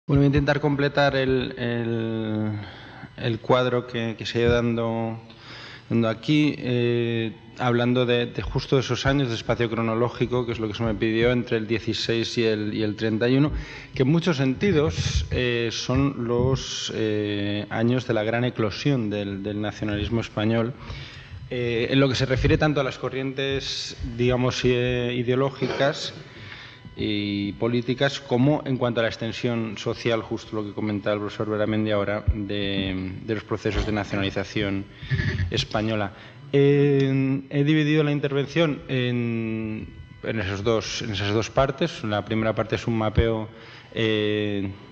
Bueno, voy a intentar completar el cuadro que se ha ido dando aquí, hablando de justo esos años de espacio cronológico, que es lo que se me pidió entre el 16 y el 31, que en muchos sentidos son los años de la gran eclosión del nacionalismo español. En lo que se refiere tanto a las corrientes, digamos, ideológicas y políticas, como en cuanto a la extensión social, justo lo que comentaba el profesor Beramendi ahora, de los procesos de nacionalización española. He dividido la intervención en esas dos partes. La primera parte es un mapeo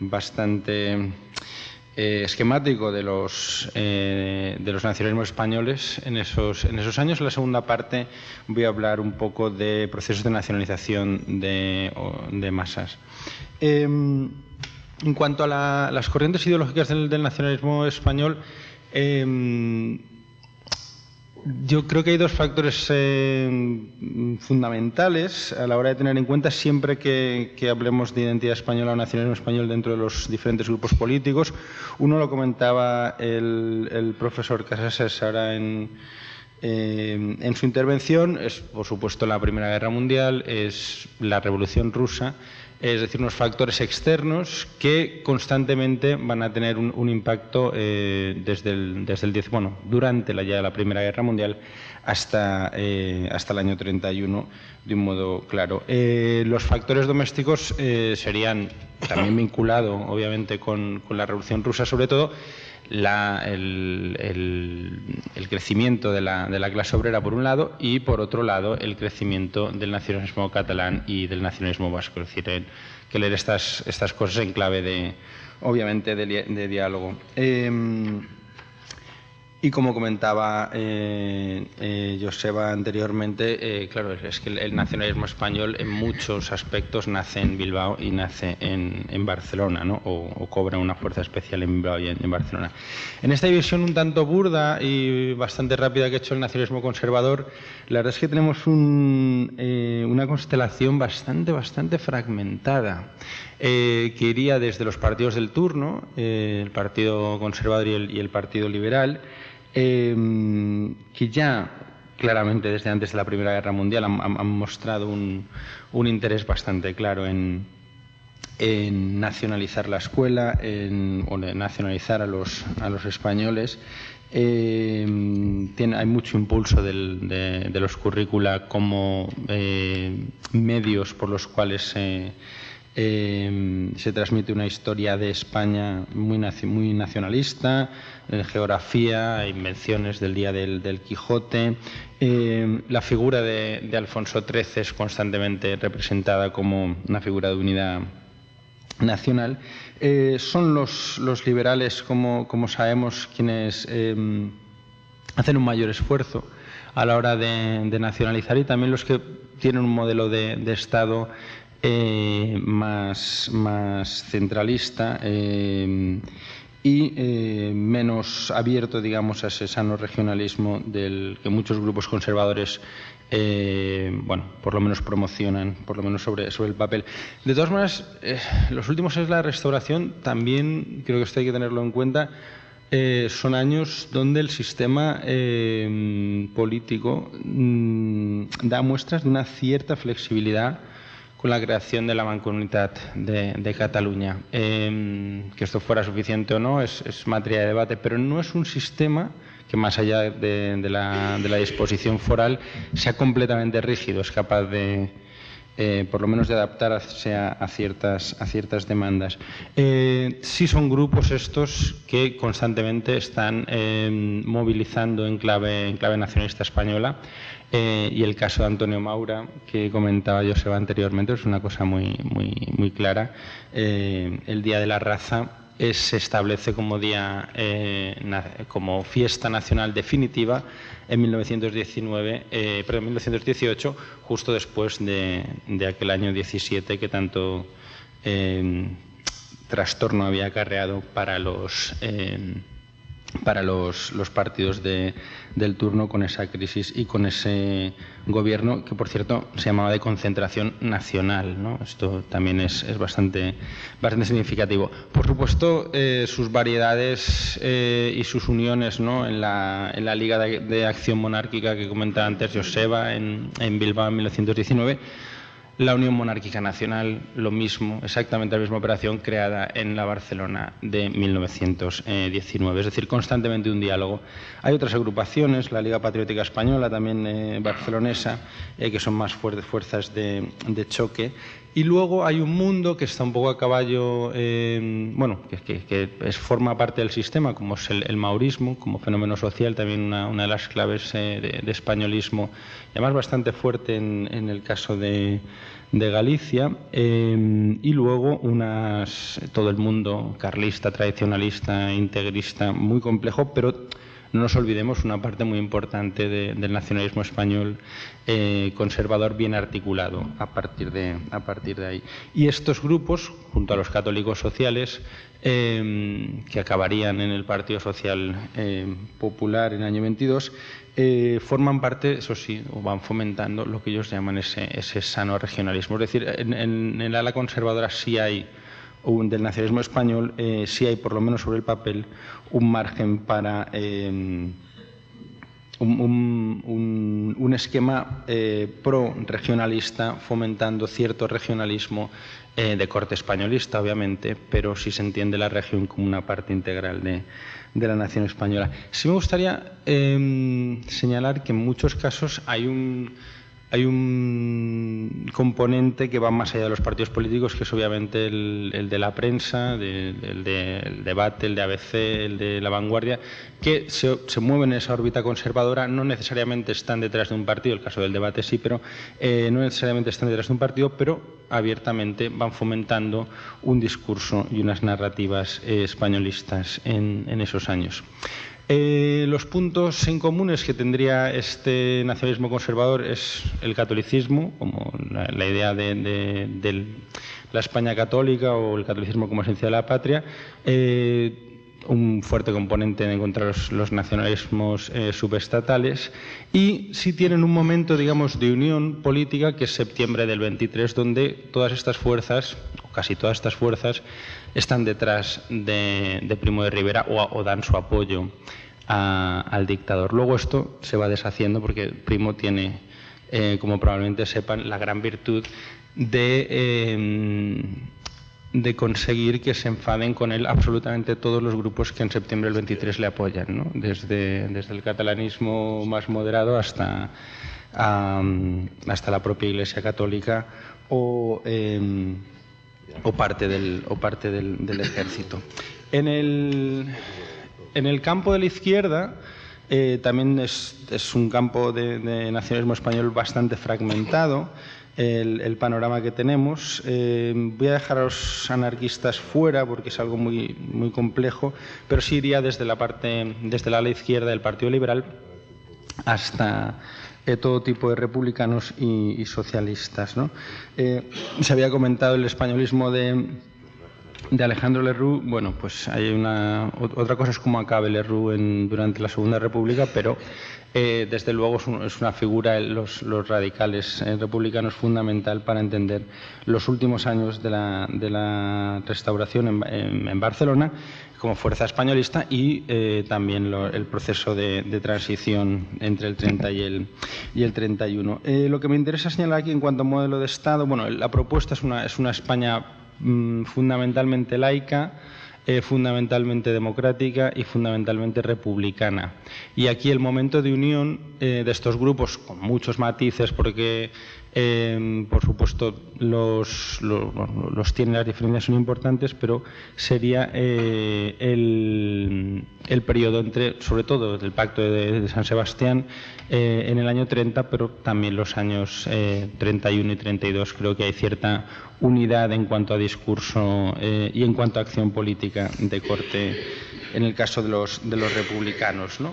bastante esquemático de los nacionalismos españoles en esos años. En la segunda parte voy a hablar un poco de procesos de nacionalización de masas. En cuanto a las corrientes ideológicas del nacionalismo español, yo creo que hay dos factores fundamentales a la hora de tener en cuenta siempre que hablemos de identidad española o nacionalismo español dentro de los diferentes grupos políticos. Uno lo comentaba el profesor Casases ahora en su intervención, es por supuesto la Primera Guerra Mundial, es la Revolución Rusa, es decir, unos factores externos que constantemente van a tener un impacto durante la Primera Guerra Mundial hasta el año 31, de un modo claro. Los factores domésticos serían también vinculados, obviamente, con la Revolución Rusa, sobre todo el crecimiento de la clase obrera por un lado, y por otro lado el crecimiento del nacionalismo catalán y del nacionalismo vasco. Es decir, que leer estas cosas en clave obviamente de diálogo. Y como comentaba Joseba anteriormente, claro, es que el nacionalismo español en muchos aspectos nace en Bilbao y nace en Barcelona, ¿no? O cobra una fuerza especial en Bilbao y en Barcelona. En esta división un tanto burda y bastante rápida que ha hecho el nacionalismo conservador, la verdad es que tenemos una constelación bastante fragmentada, que iría desde los partidos del turno, el Partido Conservador y el Partido Liberal, que ya claramente desde antes de la Primera Guerra Mundial han mostrado un interés bastante claro en nacionalizar la escuela, o nacionalizar a los españoles. Hay mucho impulso de los currícula como medios por los cuales se transmite una historia de España muy nacionalista, geografía, invenciones del día del Quijote. La figura de Alfonso XIII es constantemente representada como una figura de unidad nacional. Son los liberales, como sabemos, quienes hacen un mayor esfuerzo a la hora de nacionalizar, y también los que tienen un modelo de Estado más centralista y menos abierto, digamos, a ese sano regionalismo del que muchos grupos conservadores por lo menos promocionan, por lo menos sobre el papel. De todas maneras, los últimos años de la Restauración también, creo que esto hay que tenerlo en cuenta, son años donde el sistema político da muestras de una cierta flexibilidad con la creación de la Mancomunitat de Cataluña. Que esto fuera suficiente o no es materia de debate, pero no es un sistema que, más allá de la disposición foral, sea completamente rígido, es capaz de, por lo menos, de adaptarse a ciertas demandas. Sí son grupos estos que constantemente están movilizando en clave nacionalista española, y el caso de Antonio Maura, que comentaba Joseba anteriormente, es una cosa muy clara. El Día de la Raza se establece como como fiesta nacional definitiva en 1918, justo después de aquel año 17 que tanto trastorno había acarreado para los para los partidos del turno con esa crisis y con ese gobierno que, por cierto, se llamaba de concentración nacional, ¿no? Esto también es bastante significativo. Por supuesto, sus variedades y sus uniones, ¿no?, en la Liga de Acción Monárquica que comentaba antes Joseba en Bilbao en 1919, la Unión Monárquica Nacional, lo mismo, exactamente la misma operación creada en la Barcelona de 1919, es decir, constantemente un diálogo. Hay otras agrupaciones, la Liga Patriótica Española, también barcelonesa, que son más fuerzas de choque. Y luego hay un mundo que está un poco a caballo, bueno, que forma parte del sistema, como es el maurismo, como fenómeno social, también una de las claves de españolismo, y además bastante fuerte en el caso de Galicia, y luego todo el mundo carlista, tradicionalista, integrista, muy complejo, pero no nos olvidemos una parte muy importante del nacionalismo español conservador bien articulado a partir de ahí. Y estos grupos, junto a los católicos sociales, que acabarían en el Partido Social Popular en el año 22, forman parte, eso sí, o van fomentando lo que ellos llaman ese sano regionalismo. Es decir, en el ala conservadora sí hay, del nacionalismo español, sí hay, por lo menos sobre el papel, un margen para un esquema pro-regionalista, fomentando cierto regionalismo de corte españolista, obviamente, pero sí se entiende la región como una parte integral de la nación española. Sí me gustaría señalar que en muchos casos hay un componente que va más allá de los partidos políticos, que es obviamente el de la prensa, el debate, el de ABC, el de La Vanguardia, que se mueven en esa órbita conservadora, no necesariamente están detrás de un partido, el caso del debate sí, pero no necesariamente están detrás de un partido, pero abiertamente van fomentando un discurso y unas narrativas españolistas en esos años. Los puntos en comunes que tendría este nacionalismo conservador es el catolicismo, como la idea de la España católica o el catolicismo como esencia de la patria, un fuerte componente en contra los nacionalismos subestatales, y sí tienen un momento, digamos, de unión política, que es septiembre del 23, donde todas estas fuerzas, o casi todas estas fuerzas, están detrás de Primo de Rivera o dan su apoyo al dictador. Luego esto se va deshaciendo porque Primo tiene, como probablemente sepan, la gran virtud de conseguir que se enfaden con él absolutamente todos los grupos que en septiembre del 23 le apoyan, ¿no? Desde el catalanismo más moderado hasta la propia Iglesia Católica o parte del ejército. En el campo de la izquierda también es un campo de nacionalismo español bastante fragmentado el panorama que tenemos. Voy a dejar a los anarquistas fuera porque es algo muy, muy complejo, pero sí iría desde el ala izquierda del Partido Liberal hasta todo tipo de republicanos y socialistas, ¿no? Se había comentado el españolismo de Alejandro Lerroux. Bueno, pues hay otra cosa es cómo acabe Lerroux durante la Segunda República, pero desde luego es una figura, los radicales republicanos, fundamental para entender los últimos años de la restauración en Barcelona como fuerza españolista y también el proceso de transición entre el 30 y el 31. Lo que me interesa señalar aquí en cuanto a modelo de Estado, bueno, la propuesta es una España fundamentalmente laica, fundamentalmente democrática y fundamentalmente republicana. Y aquí el momento de unión de estos grupos, con muchos matices, porque por supuesto los tienen, las diferencias son importantes, pero sería el periodo entre, sobre todo, el Pacto de San Sebastián en el año 30, pero también los años 31 y 32. Creo que hay cierta unidad en cuanto a discurso y en cuanto a acción política de corte en el caso de los republicanos, ¿no?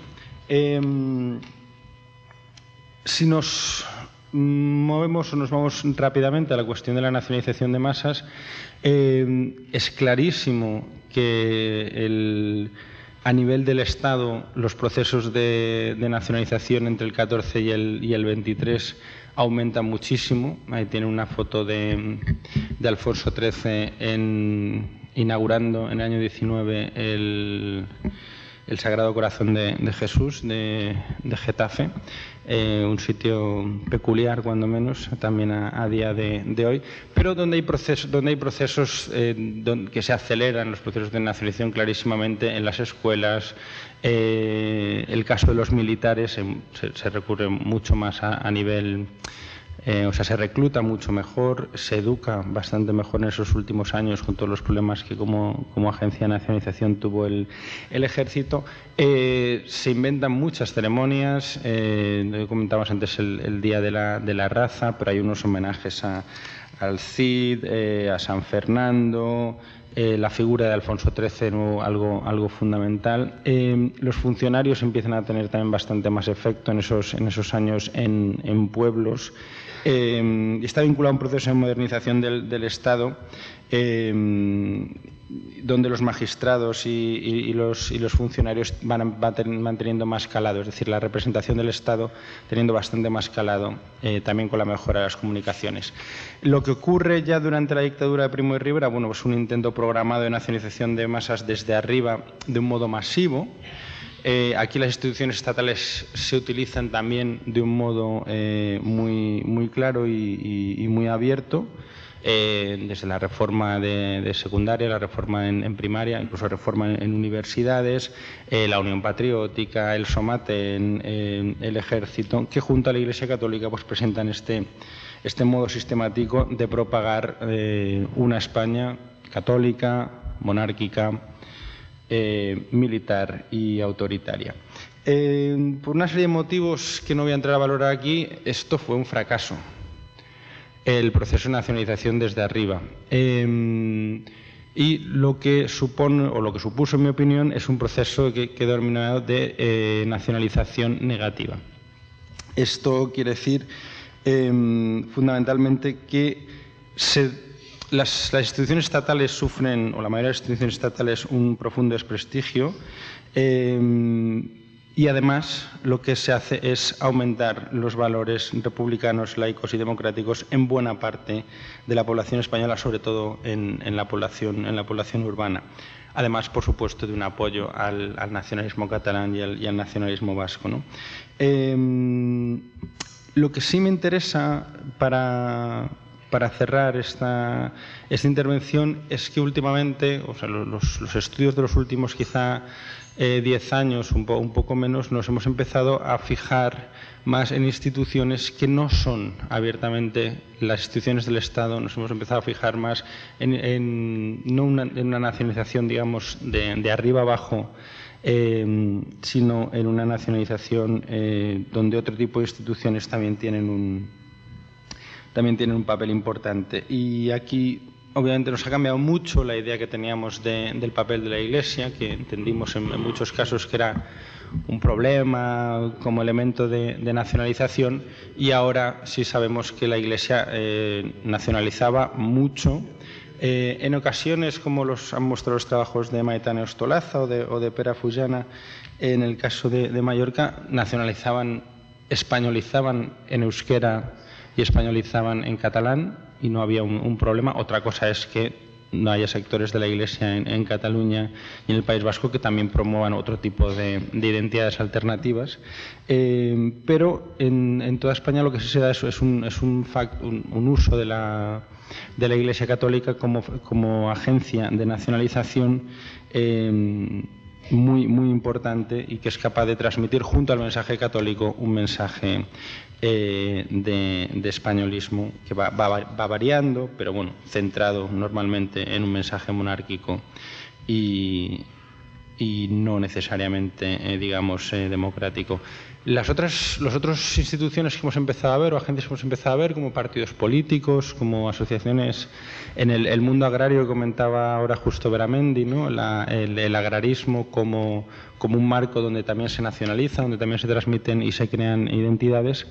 Si nos movemos o nos vamos rápidamente a la cuestión de la nacionalización de masas, es clarísimo que A nivel del Estado, los procesos de nacionalización entre el 14 y el 23 aumentan muchísimo. Ahí tiene una foto de Alfonso XIII inaugurando en el año 19 el Sagrado Corazón de Jesús de Getafe, un sitio peculiar, cuando menos, también a día de hoy, pero donde hay procesos que se aceleran, los procesos de nacionalización clarísimamente en las escuelas. El caso de los militares se recurre mucho más a nivel... o sea, se recluta mucho mejor, se educa bastante mejor en esos últimos años con todos los problemas que como agencia de nacionalización tuvo el ejército. Se inventan muchas ceremonias, comentábamos antes el Día de la Raza, pero hay unos homenajes al Cid, a San Fernando, la figura de Alfonso XIII, algo fundamental. Los funcionarios empiezan a tener también bastante más efecto en esos años en pueblos. Está vinculado a un proceso de modernización del Estado, donde los magistrados y los funcionarios van teniendo más calado, es decir, la representación del Estado teniendo bastante más calado, también con la mejora de las comunicaciones. Lo que ocurre ya durante la dictadura de Primo de Rivera, bueno, pues un intento programado de nacionalización de masas desde arriba de un modo masivo. Aquí las instituciones estatales se utilizan también de un modo muy claro y muy abierto, desde la reforma de secundaria, la reforma en primaria, incluso reforma en universidades, la Unión Patriótica, el Somaten, el Ejército, que junto a la Iglesia Católica pues presentan este modo sistemático de propagar una España católica, monárquica, militar y autoritaria. Por una serie de motivos que no voy a entrar a valorar aquí, esto fue un fracaso, el proceso de nacionalización desde arriba. Y lo que supone, o lo que supuso, en mi opinión, es un proceso que he denominado de nacionalización negativa. Esto quiere decir fundamentalmente que las instituciones estatales sufren, o la mayoría de las instituciones estatales, un profundo desprestigio, y además lo que se hace es aumentar los valores republicanos, laicos y democráticos en buena parte de la población española, sobre todo en la población urbana. Además, por supuesto, de un apoyo al nacionalismo catalán y al nacionalismo vasco, ¿no? Lo que sí me interesa para cerrar esta intervención es que últimamente, o sea, los estudios de los últimos quizá 10 años, un poco menos, nos hemos empezado a fijar más en instituciones que no son abiertamente las instituciones del Estado. Nos hemos empezado a fijar más no en una nacionalización, digamos, de arriba abajo, sino en una nacionalización donde otro tipo de instituciones también tienen un papel importante. Y aquí, obviamente, nos ha cambiado mucho la idea que teníamos del papel de la Iglesia, que entendimos en muchos casos que era un problema como elemento de nacionalización, y ahora sí sabemos que la Iglesia nacionalizaba mucho. En ocasiones, como los han mostrado los trabajos de Maetane Ostolaza o de Pere Fullana, en el caso de Mallorca, españolizaban en euskera y españolizaban en catalán, y no había un problema. Otra cosa es que no haya sectores de la Iglesia en Cataluña y en el País Vasco que también promuevan otro tipo de identidades alternativas. Pero en toda España lo que sí se da es un uso de la Iglesia Católica como agencia de nacionalización muy importante, y que es capaz de transmitir junto al mensaje católico un mensaje de españolismo que va variando, pero bueno, centrado normalmente en un mensaje monárquico y no necesariamente, digamos, democrático. Las otras instituciones que hemos empezado a ver, o agencias que hemos empezado a ver, como partidos políticos, como asociaciones en el mundo agrario, que comentaba ahora Justo Beramendi, ¿no? El agrarismo como un marco donde también se nacionaliza, donde también se transmiten y se crean identidades,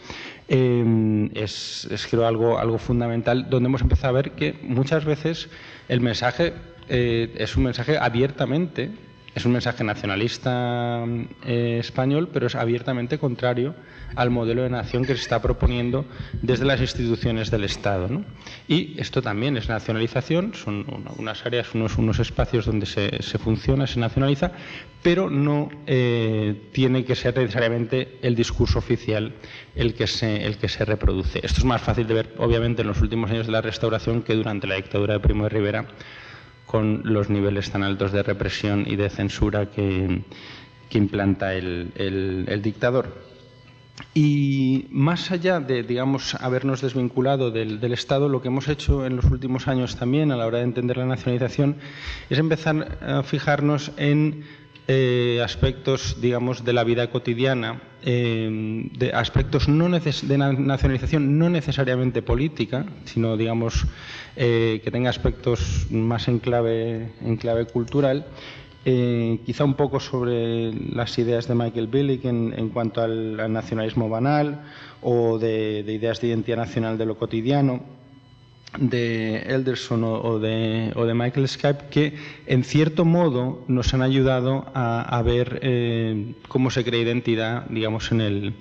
es creo algo fundamental, donde hemos empezado a ver que muchas veces el mensaje es un mensaje abiertamente es un mensaje nacionalista español, pero es abiertamente contrario al modelo de nación que se está proponiendo desde las instituciones del Estado, ¿no? Y esto también es nacionalización, son unas áreas, unos espacios donde se funciona, se nacionaliza, pero no tiene que ser necesariamente el discurso oficial el que se reproduce. Esto es más fácil de ver, obviamente, en los últimos años de la Restauración que durante la dictadura de Primo de Rivera, con los niveles tan altos de represión y de censura que implanta el dictador. Y más allá de, digamos, habernos desvinculado del Estado, lo que hemos hecho en los últimos años también a la hora de entender la nacionalización es empezar a fijarnos en aspectos, digamos, de la vida cotidiana, de aspectos de nacionalización no necesariamente política, sino, digamos, que tenga aspectos más en clave cultural. Quizá un poco sobre las ideas de Michael Billig en cuanto al nacionalismo banal o de ideas de identidad nacional de lo cotidiano, de Elderson o de Michael Schipe, que en cierto modo nos han ayudado a ver cómo se crea identidad, digamos, en el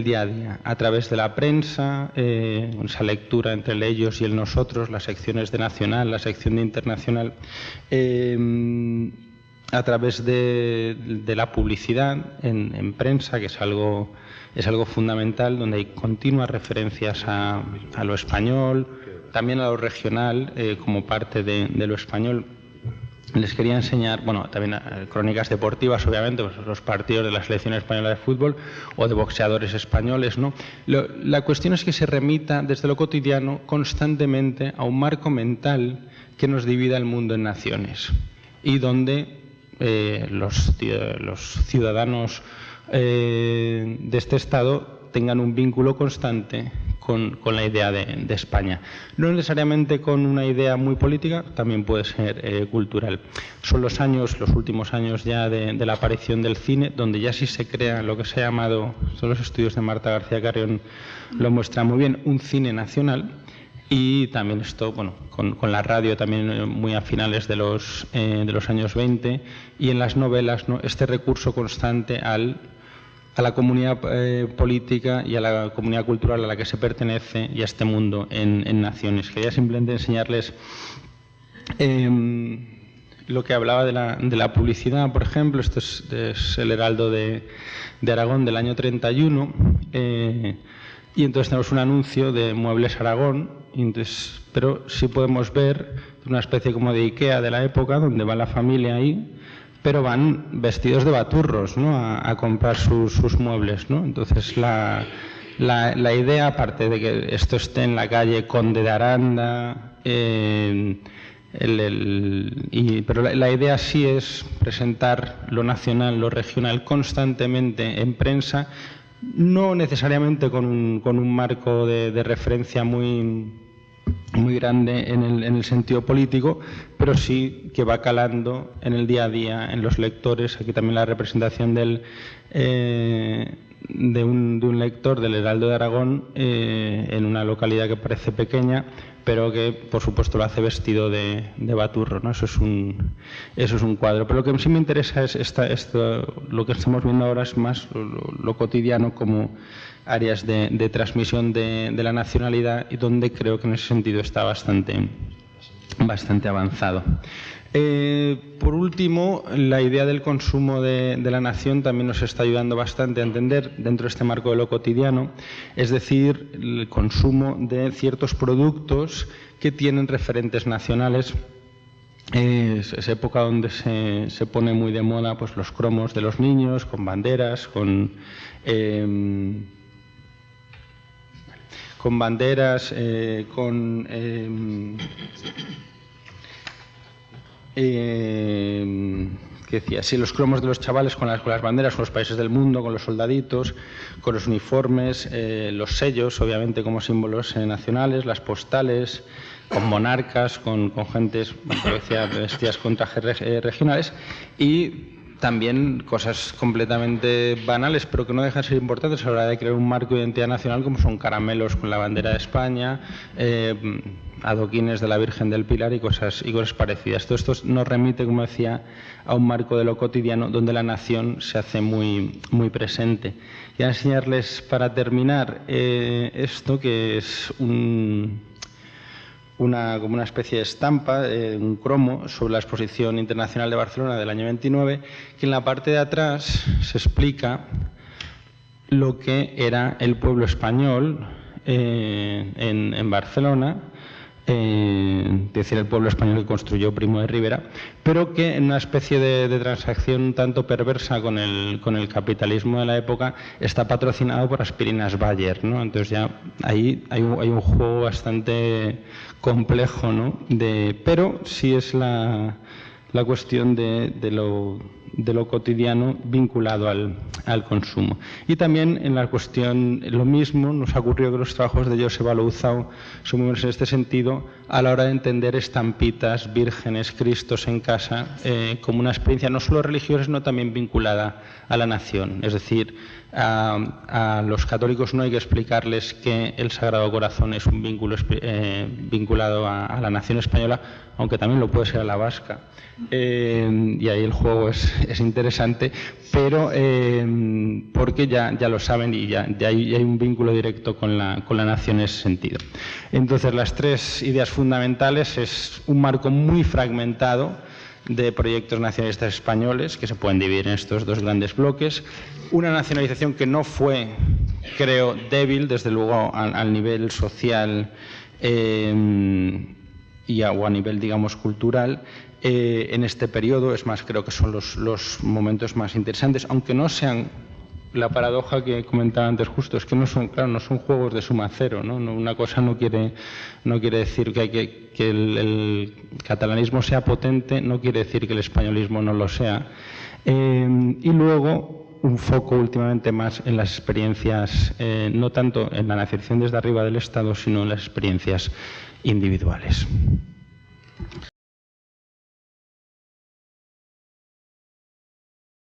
día a día, a través de la prensa, esa lectura entre el ellos y el nosotros, las secciones de nacional, la sección de internacional, a través de la publicidad en prensa, que es algo fundamental, donde hay continuas referencias a lo español, también a lo regional, como parte de lo español. Les quería enseñar, bueno, también crónicas deportivas, obviamente, pues los partidos de la selección española de fútbol o de boxeadores españoles, ¿no? La cuestión es que se remita desde lo cotidiano constantemente a un marco mental que nos divida el mundo en naciones y donde los ciudadanos de este Estado tengan un vínculo constante con la idea de España. No necesariamente con una idea muy política, también puede ser cultural. Son los últimos años ya de la aparición del cine, donde ya sí se crea lo que se ha llamado, son los estudios de Marta García Carrión, lo muestra muy bien, un cine nacional. Y también esto, bueno, con la radio también muy a finales de los años 20, y en las novelas, ¿no?, este recurso constante a la comunidad política y a la comunidad cultural a la que se pertenece y a este mundo en naciones. Quería simplemente enseñarles lo que hablaba de la publicidad, por ejemplo. Esto es el Heraldo de Aragón del año 31. Y entonces tenemos un anuncio de Muebles Aragón, pero sí podemos ver una especie como de Ikea de la época, donde va la familia ahí, pero van vestidos de baturros, ¿no?, a comprar sus muebles, ¿no? Entonces la idea, aparte de que esto esté en la calle Conde de Aranda, pero la idea sí es presentar lo nacional, lo regional constantemente en prensa, no necesariamente con un marco de referencia muy grande en el sentido político, pero sí que va calando en el día a día, en los lectores. Aquí también la representación de un lector del Heraldo de Aragón en una localidad que parece pequeña, pero que por supuesto lo hace vestido de baturro, ¿no? Eso es un cuadro. Pero lo que sí me interesa es lo que estamos viendo ahora es más lo cotidiano como áreas de transmisión de la nacionalidad, y donde creo que en ese sentido está bastante avanzado. Por último, la idea del consumo de la nación también nos está ayudando bastante a entender dentro de este marco de lo cotidiano, es decir, el consumo de ciertos productos que tienen referentes nacionales. Es época donde se pone muy de moda, pues, los cromos de los niños con banderas, con ¿qué decía? Sí, los cromos de los chavales con las banderas, con los países del mundo, con los soldaditos, con los uniformes, los sellos, obviamente, como símbolos nacionales, las postales, con monarcas, con gentes, como decía, vestidas con trajes regionales, y también cosas completamente banales, pero que no dejan de ser importantes a la hora de crear un marco de identidad nacional, como son caramelos con la bandera de España, adoquines de la Virgen del Pilar y cosas parecidas. Todo esto nos remite, como decía, a un marco de lo cotidiano donde la nación se hace muy presente. Y a enseñarles, para terminar, esto que es como una especie de estampa, un cromo sobre la Exposición Internacional de Barcelona del año 29, que en la parte de atrás se explica lo que era el pueblo español en Barcelona, es decir, el pueblo español que construyó Primo de Rivera, pero que en una especie de transacción un tanto perversa con el capitalismo de la época está patrocinado por Aspirinas Bayer, ¿no? Entonces ya ahí hay un juego bastante complejo, ¿no? Pero sí es la cuestión de lo cotidiano vinculado al consumo. Y también en la cuestión, lo mismo, nos ha ocurrido que los trabajos de Joseba Louzao son muy buenos en este sentido a la hora de entender estampitas, vírgenes, cristos en casa, como una experiencia no solo religiosa, sino también vinculada a la nación. Es decir, a los católicos no hay que explicarles que el Sagrado Corazón es un vínculo vinculado a la nación española, aunque también lo puede ser a la vasca. Y ahí el juego es interesante, pero porque ya lo saben y ya hay un vínculo directo con la nación en ese sentido. Entonces, las tres ideas fundamentales es un marco muy fragmentado de proyectos nacionalistas españoles que se pueden dividir en estos dos grandes bloques, una nacionalización que no fue, creo, débil, desde luego al nivel social o a nivel, digamos, cultural, en este periodo. Es más, creo que son los momentos más interesantes, aunque no sean, la paradoja que comentaba antes justo, es que no son juegos de suma cero, ¿no? Una cosa no quiere decir que el catalanismo sea potente, no quiere decir que el españolismo no lo sea. Y luego un foco últimamente más en las experiencias, no tanto en la nacionalización desde arriba del Estado, sino en las experiencias individuales.